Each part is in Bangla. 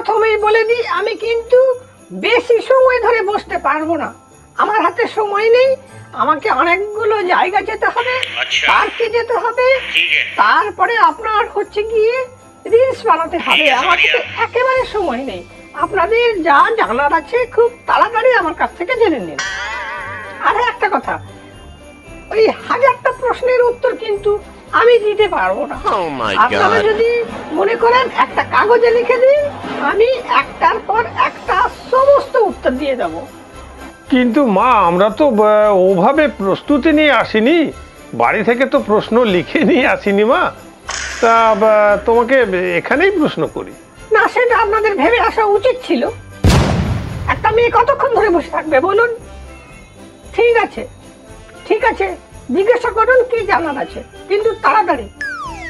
প্রথমেই বলে দিই, আমি কিন্তু বেশি সময় ধরে বসতে পারবো না। আমার হাতে সময় নেই, আমাকে অনেকগুলো জায়গা যেতে হবে, পার্কে যেতে হবে, তারপরে আপনার হচ্ছে গিয়ে রিলস বানাতে হবে। আমার হাতে একেবারে সময় নেই। আপনাদের যা জানার আছে খুব তাড়াতাড়ি আমার কাছ থেকে জেনে নিন। আর একটা কথা, ওই 1000টা প্রশ্নের উত্তর কিন্তু আমি দিতে পারবো না। আপনারা যদি মনে করেন একটা কাগজে লিখে দিন, আমি একটার পর একটা সমস্ত উত্তর দিয়ে দেবো। কিন্তু মা, আমরা তো ওভাবে প্রস্তুতি নিয়ে আসিনি, বাড়ি থেকে তো প্রশ্ন লিখে নিয়ে আসিনি মা। তা তোমাকে এখানেই প্রশ্ন করি না, সেটা আপনাদের ভেবে আসা উচিত ছিল। একটা মেয়ে কতক্ষণ ধরে বসে থাকবে বলুন? ঠিক আছে ঠিক আছে, জিজ্ঞাসা করুন কি জানার আছে, কিন্তু তাড়াতাড়ি।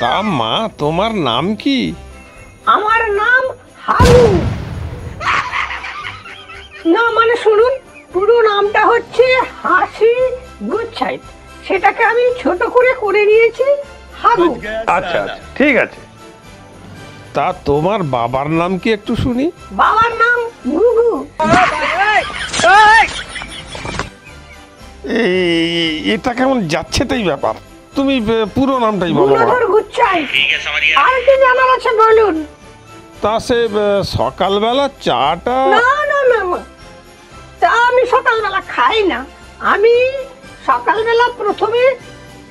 তা মা, তোমার নাম কি? আমার নাম হারু। না মানে শুনুন, পুরো নামটা হচ্ছে হাসি গুচ্ছাইত, সেটাকে আমি ছোট করে করে নিয়েছি হারু। আচ্ছা আচ্ছা, ঠিক আছে। তা তোমার বাবার নাম কি একটু শুনি? বাবার নাম গুগু। এটা কেমন যাচ্ছে তাই ব্যাপার, তুমি পুরো নামটাই বলো। গুণধর গুচ্ছাইত। আর কি জানার আছে বলুন? তা সে সকালবেলা চাটা? না না না, চা আমি সকালবেলা খাই না। আমি সকালবেলা প্রথমে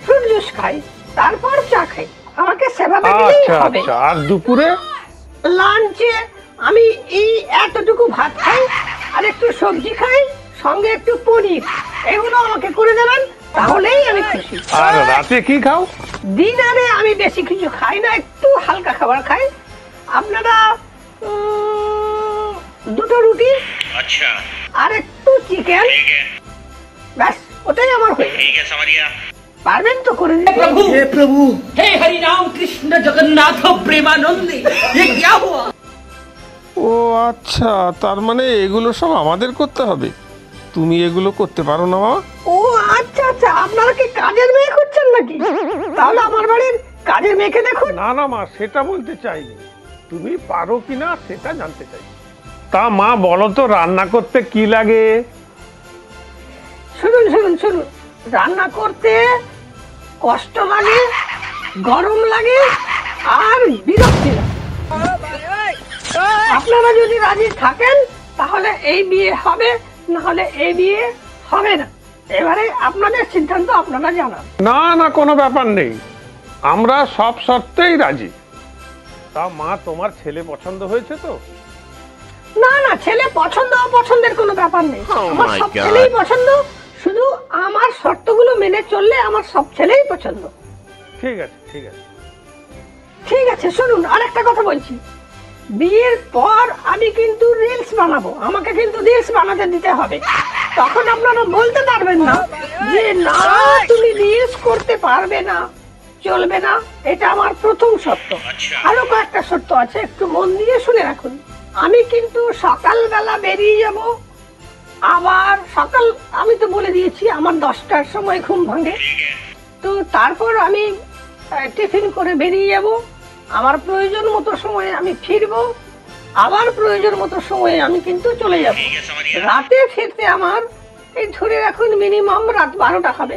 ফ্রুট জুস খাই, তারপর চা খাই। আমাকে সেভাবে দিলেই হবে। আচ্ছা, আর দুপুরে? লাঞ্চে আমি এই এতটুকু ভাত খাই, আর একটু সবজি খাই, সঙ্গে একটু পনির। এগুলো আমাকে করে দেবেন, তাহলেই আমি খুশি। আর রাতে কি খাও? ডিনারে আমি বেশি কিছু খাই না, একটু হালকা খাবার খাই। আপনারা 2টো রুটি, আচ্ছা, আর একটু চিকেন, ব্যাস, ওটাই আমার হয়ে যাবে। পারবেন তো করে দিতে? हे प्रभु, हे हरि राम कृष्ण जगन्नाथ प्रेमानंदी, ये क्या हुआ? ও আচ্ছা, তার মানে এগুলো সব আমাদের করতে হবে। তুমি এগুলো করতে পারো না মা? ও আচ্ছা আচ্ছা, আপনারা কি কাজের মেয়ে করছেন নাকি? তাহলে আমার বাড়ির কাজের মেয়েকে দেখুন। না না মা, সেটা বলতে চাইনি, তুমি পারো কিনা সেটা জানতে চাই। তা মা বলো তো, রান্না করতে কি লাগে? শুনুন শুনুন শুনুন, রান্না করতে কষ্ট লাগে, গরম লাগে, আর বিরক্তি লাগে। আপনারা যদি রাজি থাকেন তাহলে এই বিয়ে হবে, না হলে এই বিয়ে হবে না। এবারে আপনাদের সিদ্ধান্ত, আপনারা জানান। না না, কোনো ব্যাপার নেই, আমরা সব শর্তেই রাজি। তা মা, তোমার ছেলে পছন্দ হয়েছে তো? না না, ছেলে পছন্দ অপছন্দের কোনো ব্যাপার নেই, আমার সব ছেলেই পছন্দ। শুধু আমার শর্তগুলো মেনে চললে আমার সব ছেলেই পছন্দ। ঠিক আছে ঠিক আছে ঠিক আছে, শুনুন আর একটা কথা বলছি। বিয়ের পর আমি কিন্তু রিলস বানাবো, আমাকে কিন্তু রিলস বানাতে দিতে হবে। তখন আপনারা বলতে পারবেন না যে না, তুমি রিলস করতে পারবে না, চলবে না। এটা আমার প্রথম শর্ত। আরো কয়েকটা শর্ত আছে, একটু মন দিয়ে শুনে রাখুন। আমি কিন্তু সকালবেলা বেরিয়ে যাব, আবার সকাল, আমি তো বলে দিয়েছি আমার 10টার সময় ঘুম ভাঙে। তো তারপর আমি টিফিন করে বেরিয়ে যাব, আমার প্রয়োজন মতো সময়ে আমি ফিরবো, আবার প্রয়োজন মতো সময়ে আমি কিন্তু চলে যাব। রাতে ফিরতে আমার এই ধরে রাখুন মিনিমাম রাত 12টা হবে।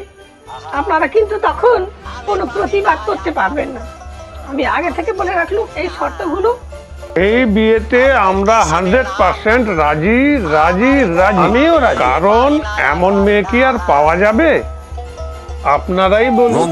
আপনারা কিন্তু তখন কোনো প্রতিবাদ করতে পারবেন না। আমি আগে থেকে বলে রাখলুম এই শর্তগুলো। এই বিয়েতে আমরা 100% রাজি রাজি রাজি। আমিও রাজি, কারণ এমন মেয়ে কি আর পাওয়া যাবে? আপনারাই বলুন।